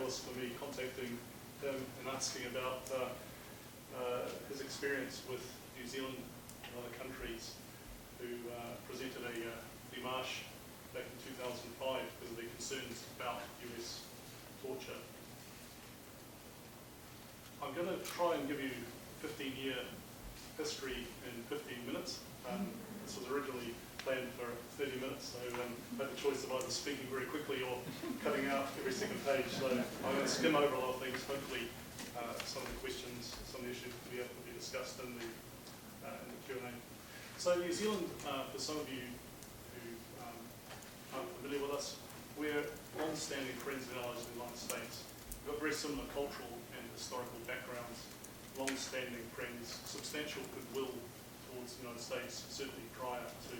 catalyst for me contacting him and asking about his experience with New Zealand and other countries who presented a démarche back in 2005 because of their concerns about US torture. I'm going to try and give you 15-year history in 15 minutes. This was originally planned for 30 minutes, so I had the choice of either speaking very quickly or cutting out every second page. So I'm going to skim over a lot of things. Hopefully, some of the questions, some of the issues will be able to be discussed in the Q&A. So New Zealand, for some of you who aren't familiar with us, we're long-standing friends and allies of the United States. We've got very similar cultural and historical backgrounds, long-standing friends, substantial goodwill towards the United States, certainly prior to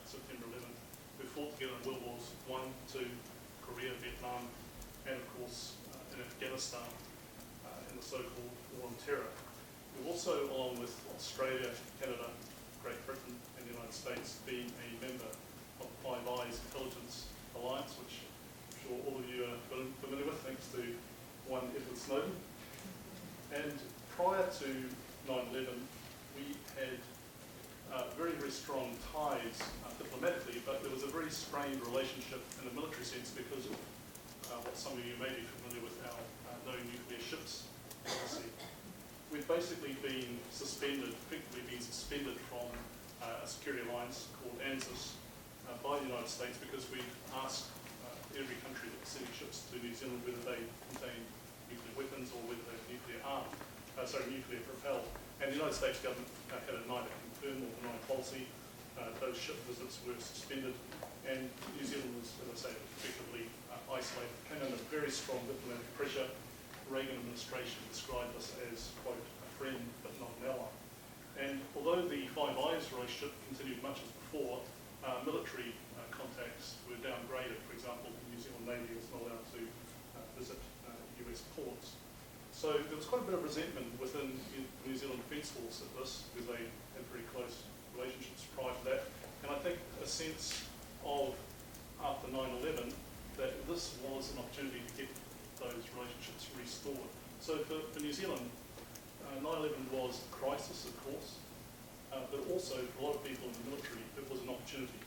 September 11th. We fought together in World Wars I, II, Korea, Vietnam, and of course in Afghanistan in the so-called War on Terror. We've also, along with Australia, Canada, Great Britain, and the United States, been a member of the Five Eyes Intelligence Alliance, which I'm sure all of you are familiar with, thanks to one Edward Snowden. And prior to 9/11, we had very, very strong ties diplomatically, but there was a very strained relationship in a military sense because of what some of you may be familiar with, our no nuclear ships policy. We've basically been suspended, effectively been suspended from a security alliance called ANZUS by the United States because we've asked every country that was sending ships to New Zealand whether they contain nuclear weapons or whether they're nuclear propelled. And the United States government had a neither confirm or deny policy. Those ship visits were suspended, and New Zealand was, as I say, effectively isolated. Came under very strong diplomatic pressure. Reagan administration described us as, quote, a friend but not an ally. And although the Five Eyes relationship continued much as before, military contacts were downgraded. For example, the New Zealand Navy was not allowed to visit US ports. So there was quite a bit of resentment within the New Zealand Defence Force at this, because they had very close relationships prior to that. And I think a sense of, after 9/11, that this was an opportunity to get those relationships restored. So for New Zealand, 9/11 was a crisis, of course, but also for a lot of people in the military, it was an opportunity.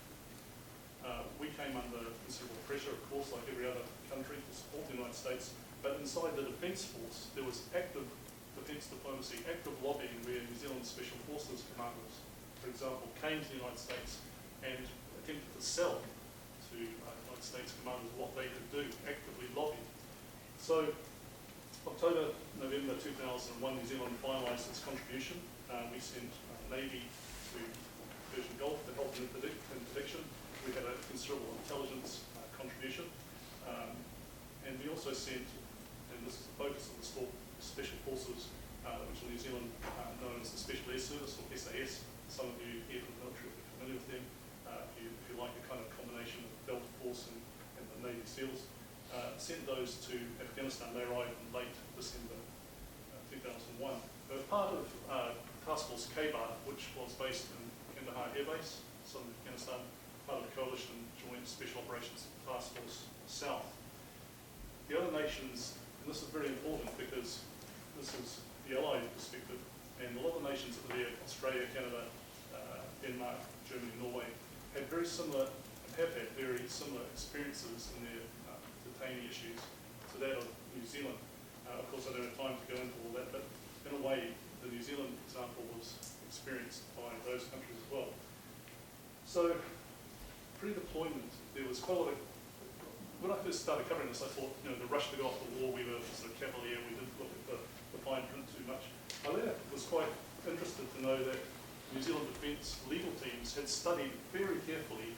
We came under considerable pressure, of course, like every other country, to support the United States. But inside the Defence Force, there was active defence diplomacy, active lobbying where New Zealand Special Forces commanders, for example, came to the United States and attempted to sell to United States commanders what they could do, actively lobby. So, October, November 2001, New Zealand finalised its contribution. We sent Navy to Persian Gulf to help in interdiction. We had a considerable intelligence contribution. And we also sent, and this is the focus of the Special Forces, which in New Zealand known as the Special Air Service, or SAS. Some of you here from the military are familiar with them. If you like a kind of combination of Delta Force and the Navy SEALs, sent those to Afghanistan. They arrived in late December 2001. They were part of Task Force K-Bar, which was based in Kandahar Air Base, southern Afghanistan, part of the Coalition Joint Special Operations Task Force South. The other nations, and this is very important because this is the Allied perspective, and a lot of the nations that were there, Australia, Canada, Denmark, Germany, Norway, had very similar, and have had very similar experiences in their detainee issues to that of New Zealand. Of course, I don't have time to go into all that, but in a way, the New Zealand example was experienced by those countries as well. So, pre-deployment, there was quite a lot of. When I first started covering this, I thought, the rush to go off the war, we were sort of cavalier, we didn't look at the fine print too much. I later was quite interested to know that New Zealand Defence legal teams had studied very carefully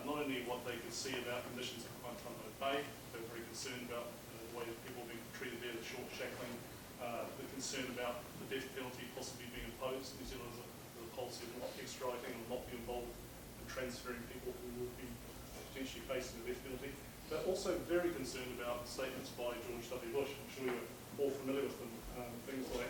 not only what they could see about conditions at Guantanamo Bay, they were very concerned about the way that people were being treated there, the short shackling, the concern about the death penalty possibly being imposed. New Zealand has a policy of not extraditing and not be involved in transferring people who would be potentially facing the death penalty. But also very concerned about statements by George W. Bush. I'm sure you're all familiar with them. Things like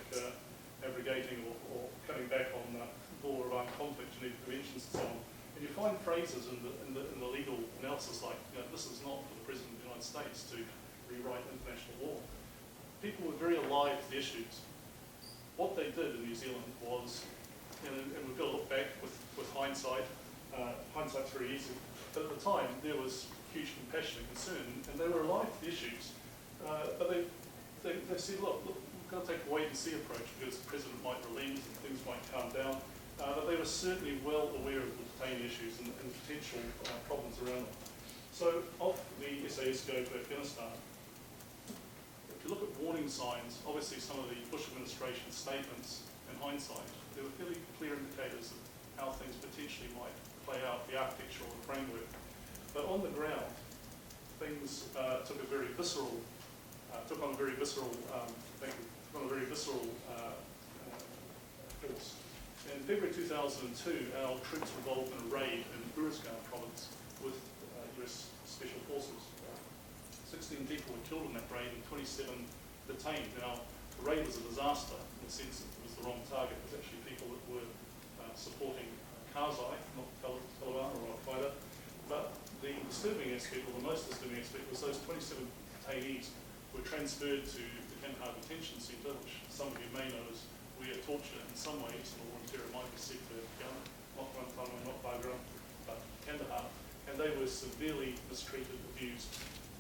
abrogating or cutting back on law of armed conflict, Geneva Conventions and so on. And you find phrases in the legal analysis like, this is not for the President of the United States to rewrite international law. People were very alive to the issues. What they did in New Zealand was, and we've got to look back with hindsight, hindsight's very easy, but at the time there was huge compassion and concern, and they were alive to the issues. But they said, look, we've got to take a wait-and-see approach because the president might relent and things might calm down. But they were certainly well aware of the detained issues and potential problems around them. So off the SAS go to Afghanistan. If you look at warning signs, obviously some of the Bush administration statements in hindsight, there were fairly clear indicators of how things potentially might play out, the architecture or the framework. But on the ground, things took on a very visceral force. In February 2002, our troops were involved in a raid in Uruzgan province with US Special Forces. 16 people were killed in that raid and 27 detained. Now, the raid was a disaster in the sense that it was the wrong target. It was actually people that were supporting Karzai, not Taliban or Al-Qaeda. But the disturbing aspect, or the most disturbing aspect, was those 27 detainees were transferred to the Kandahar Detention Centre, which some of you may know as where torture in some ways, or war and terror might be said to have begun, not Guantanamo, not Bagram, but Kandahar, and they were severely mistreated, abused,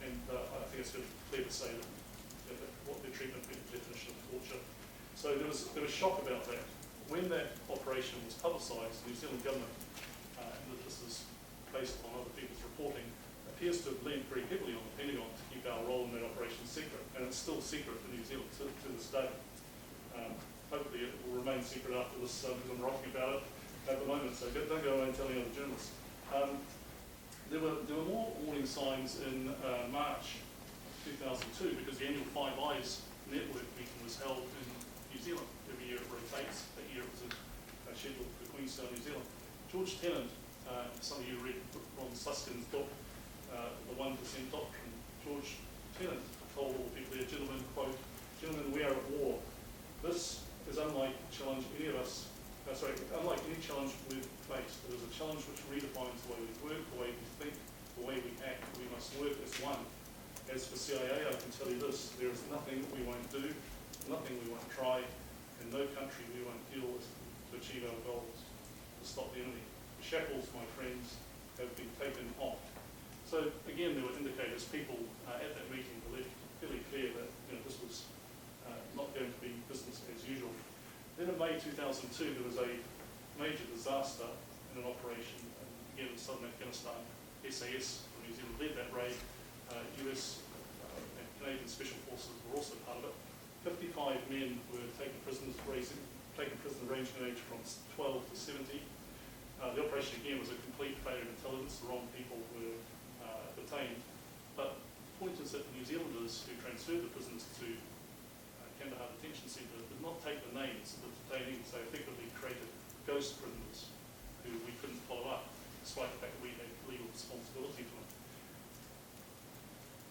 and I think it's clear to say that what their treatment met the definition of torture. So there was shock about that. When that operation was publicised, the New Zealand government, and this is based on other people's reporting, appears to have leaned very heavily on the Pentagon to keep our role in that operation secret, and it's still secret for New Zealand to this day. Hopefully it will remain secret after this because I'm writing about it at the moment, so don't go around telling other journalists. There were more warning signs in March 2002 because the annual Five Eyes network meeting was held in New Zealand. Every year it rotates. That year it was scheduled for Queenstown, New Zealand. George Tennant, some of you read Ron Susskind's book, The 1% Doctrine. George Tennant told all the people there, gentlemen, quote, "Gentlemen, we are at war. This is unlike challenge any of us, unlike any challenge we've faced. It is a challenge which redefines the way we work, the way we think, the way we act. We must work as one. As for CIA, I can tell you this, there is nothing we won't do, nothing we won't try, and no country we won't deal with to achieve our goals, to stop the enemy. The shackles, my friends, have been taken off." So again, there were indicators. People at that meeting were fairly clear that this was not going to be business as usual. Then in May 2002, there was a major disaster in an operation again in southern Afghanistan. SAS from New Zealand led that raid. US and Canadian Special Forces were also part of it. 55 men were taken prisoners, ranging in age from 12 to 70. The operation again was a complete failure of intelligence. The wrong people were detained. But the point is that the New Zealanders who transferred the prisoners to Kandahar Detention Centre did not take the names of the detainees. They effectively created ghost prisoners who we couldn't follow up, despite the fact that we had legal responsibility for them.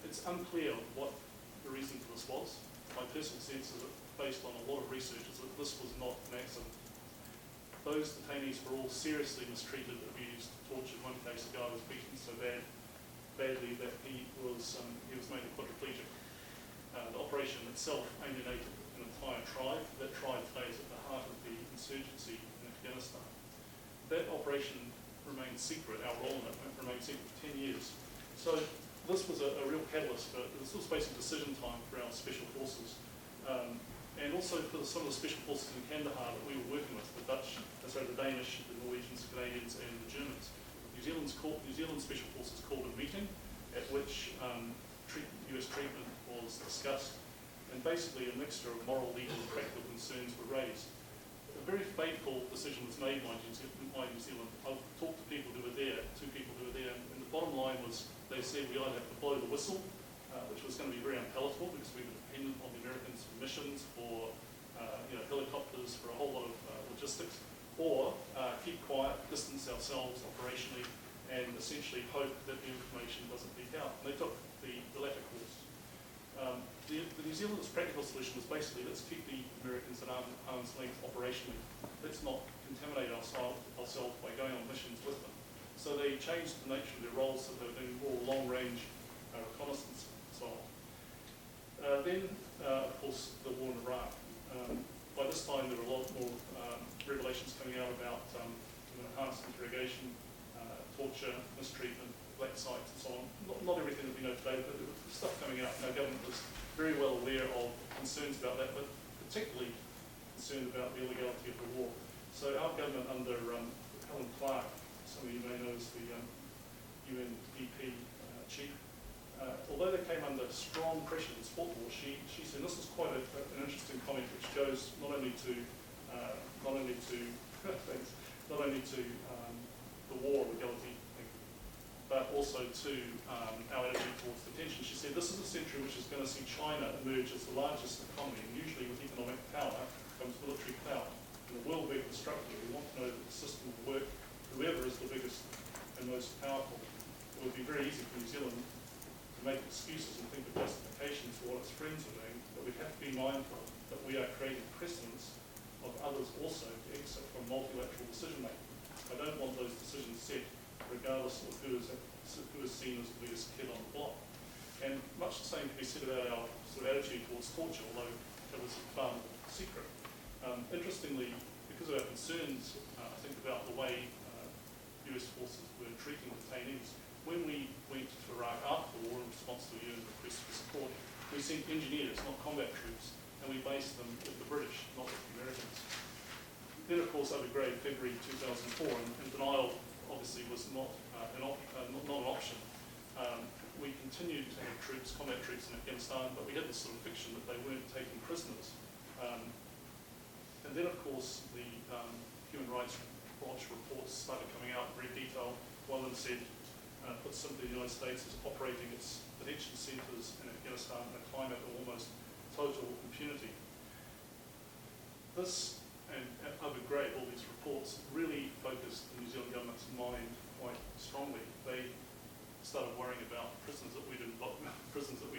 It's unclear what the reason for this was. My personal sense is that, based on a lot of research, is that this was not an accident. Those detainees were all seriously mistreated, abused, tortured. One case, a guy was beaten so badly that he was made a quadriplegic. The operation itself alienated an entire tribe. That tribe today is at the heart of the insurgency in Afghanistan. That operation remained secret. Our role in it remained secret for 10 years. So this was a real catalyst for this was basically decision time for our special forces, and also for some of the special forces in Kandahar that we were working with, the Danish, the Norwegians, the Canadians, and the Germans. New Zealand Special Forces called a meeting at which US treatment was discussed, and basically a mixture of moral, legal, and practical concerns were raised. A very fateful decision was made by New Zealand. I've talked to people who were there, two people who were there, and the bottom line was they said we either have to blow the whistle, which was going to be very unpalatable because we were dependent on the Americans for missions, for helicopters, for a whole lot of logistics, or keep quiet, distance ourselves operationally, and essentially hope that the information doesn't leak out. And they took the latter course. The New Zealand's practical solution was basically, let's keep the Americans at arm's length operationally. Let's not contaminate ourselves by going on missions with them. So they changed the nature of their roles so they were doing more long-range reconnaissance and so on. Of course, the war in Iraq. By this time, there were a lot more revelations coming out about enhanced interrogation, torture, mistreatment, black sites, and so on. Not everything that we know today, but there was stuff coming out, and our government was very well aware of concerns about that, but particularly concerned about the illegality of the war. So our government under Helen Clark, some of you may know as the UNDP chief, although they came under strong pressure in sport war, she said, this is quite an interesting comment, which goes not only to the war legality, but also to our attitude towards detention. She said, this is a century which is going to see China emerge as the largest economy, and usually with economic power comes military power. In the world we're constructing, we want to know that the system will work. Whoever is the biggest and most powerful, it would be very easy for New Zealand to make excuses and think of justifications for what its friends are doing, but we have to be mindful that we are creating precedents of others also to exit from multilateral decision making. I don't want those decisions set regardless of who is seen as the biggest kid on the block. And much the same can be said about our sort of attitude towards torture, although it was far more secret. Interestingly, because of our concerns, I think about the way US forces were treating detainees, when we went to Iraq after the war in response to a UN request for support, we sent engineers, not combat troops, and we based them with the British, not with the Americans. Then, of course, over February 2004, and denial obviously was not an option. We continued to have troops, combat troops in Afghanistan, but we had this sort of fiction that they weren't taking prisoners. And then, of course, the Human Rights Watch reports started coming out in great detail. One of them said, put simply, the United States is operating its detention centres in Afghanistan in a climate of almost total impunity. This and Abu Ghraib, all these reports, really focused the New Zealand government's mind quite strongly. They started worrying about prisoners that we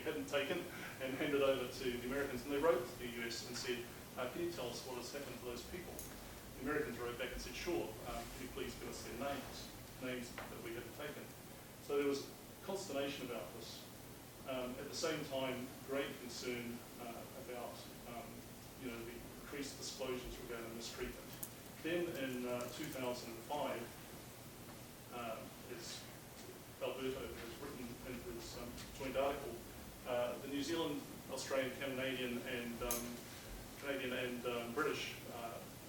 hadn't taken and handed over to the Americans. And they wrote to the US and said, can you tell us what has happened to those people? The Americans wrote back and said, sure, can you please give us their names that we hadn't taken. So there was consternation about this. At the same time, great concern about the increased disclosures regarding mistreatment. Then in 2005, as Alberto has written in his joint article, the New Zealand, Australian, Canadian and British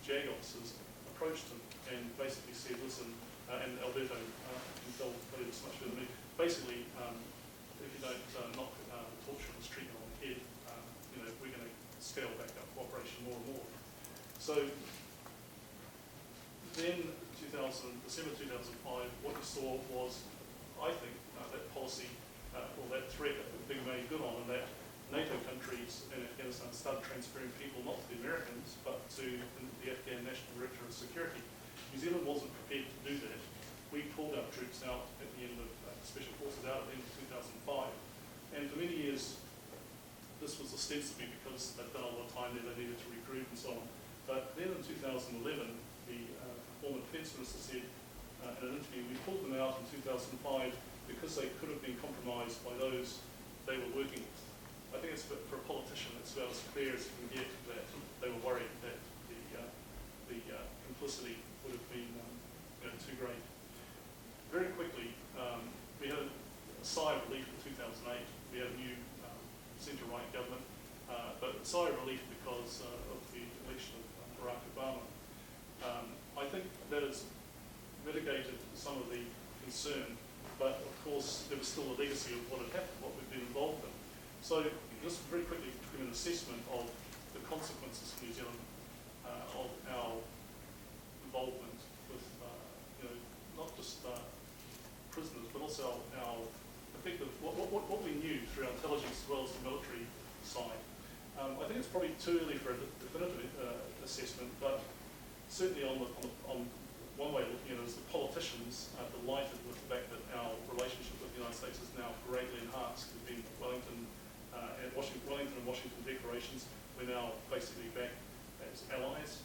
JAG officers approached him and basically said, listen, and Alberto can tell you this much better than me, basically, if you don't knock torture and mistreatment on the head, we're going to scale back up cooperation more and more. So then, December 2005, what we saw was, I think, that policy, or that threat being made good on, and that NATO countries in Afghanistan started transferring people not to the Americans, but to the Afghan National Director of Security. New Zealand wasn't prepared to do that. We pulled our troops out at the end of Special Forces out at the end of 2005. And for many years, this was ostensibly because they'd done a lot of time there, they needed to recruit and so on. But then in 2011, the former Defence Minister said in an interview, we pulled them out in 2005 because they could have been compromised by those they were working with. I think it's for a politician, it's about as clear as you can get that they were worried that the complicity would have been too great. Very quickly, we had a sigh of relief in 2008. We had a new centre-right government, but a sigh of relief because of the election of Barack Obama. I think that has mitigated some of the concern, but of course there was still a legacy of what had happened, what we've been involved in. So just very quickly to give an assessment of the consequences for New Zealand of our involvement with not just prisoners, but also our effective, what we knew through our intelligence as well as the military side. I think it's probably too early for a definitive assessment, but certainly on one way of looking at it is the politicians are delighted with the fact that our relationship with the United States is now greatly enhanced. There's been Wellington and Washington declarations. We're now basically back as allies,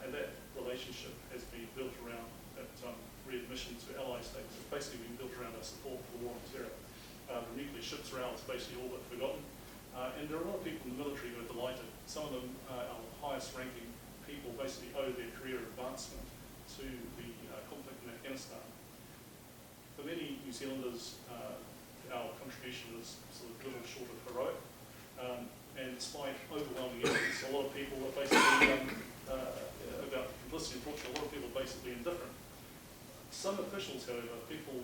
and that relationship has been built around that readmission to ally states. It's basically been built around our support for the war on terror. The nuclear ships around is basically all but forgotten, and there are a lot of highest ranking people basically owe their career advancement to the conflict in Afghanistan. For many New Zealanders, our contribution is sort of little short of heroic, and despite overwhelming evidence, a lot of people are basically, about complicity and torture, a lot of people are basically indifferent. Some officials, however, people,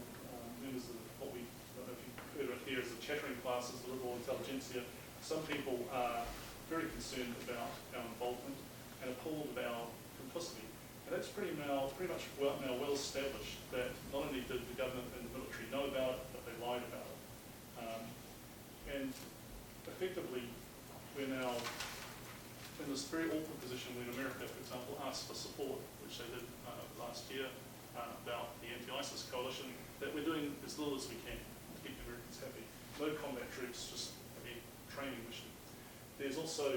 members of what we, I don't know if you've heard of it here as the chattering classes, the liberal intelligentsia, some people are very concerned about our involvement and appalled at our complicity. And that's pretty much now well established that not only did the government and the military know about it, but they lied about it. And effectively, we're now in this very awkward position when America, for example, asked for support, which they did last year, about the anti-ISIS coalition, that we're doing as little as we can to keep the Americans happy. No combat troops, just a training mission. There's also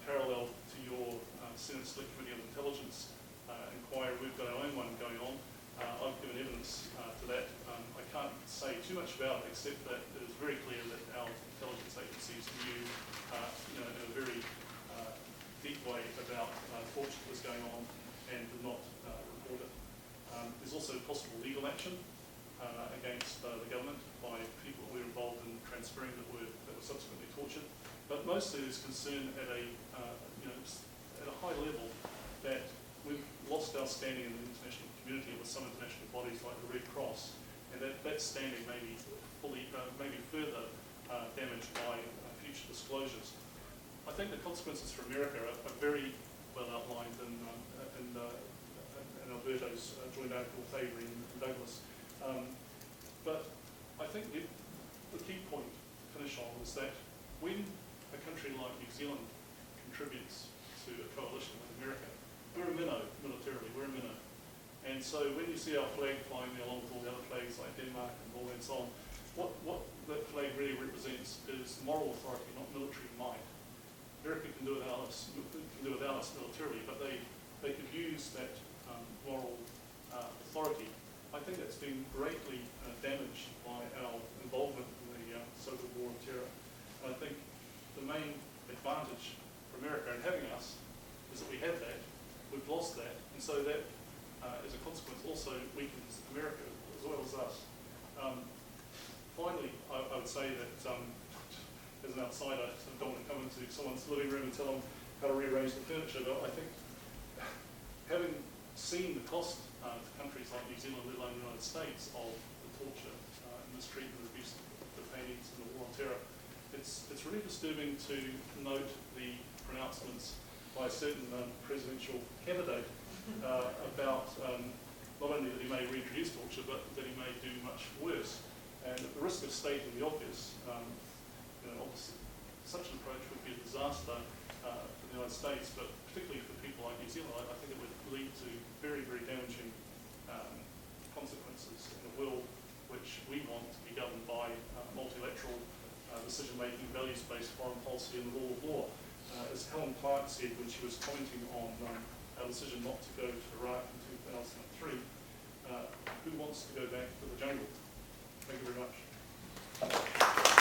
parallel to your Senate Select Committee on Intelligence inquiry. We've got our own one going on. I've given evidence to that. I can't say too much about it, except that it is very clear that our intelligence agencies knew, in a very deep way about torture that was going on and did not report it. There's also possible legal action against the government by people who were involved in transferring that were subsequently tortured. But mostly there's concern at a high level that we've lost our standing in the international community with some international bodies like the Red Cross, and that standing may be further damaged by future disclosures. I think the consequences for America are very well outlined in Alberto's joint article with Avery and Douglas. But I think the key point to finish on is that when a country like New Zealand contributes to a coalition with America, we're a minnow militarily, we're a minnow. And so when you see our flag flying there along with all the other flags like Denmark and all and so on, what that flag really represents is moral authority, not military might. America can do without us militarily, but they could use that moral authority. I think that's been greatly damaged by our involvement in the so-called war on terror. And I think the main advantage for America in having us is that we have that, we've lost that, and so that, as a consequence, also weakens America as well as us. Finally, I would say that as an outsider, I don't want to come into someone's living room and tell them how to rearrange the furniture, but I think having seen the cost to countries like New Zealand, let alone the United States, of the torture and mistreatment and abuse of detainees in the war on terror, it's really disturbing to note the pronouncements by a certain presidential candidate about not only that he may reintroduce torture, but that he may do much worse. And at the risk of stating the obvious, obviously, such an approach would be a disaster for the United States, but particularly for people like New Zealand, I think it would lead to very, very damaging consequences in a world which we want to be governed by multilateral decision-making, values-based foreign policy and the rule of law. As Helen Clark said when she was commenting on our decision not to go to Iraq in 2003, who wants to go back to the jungle? Thank you very much.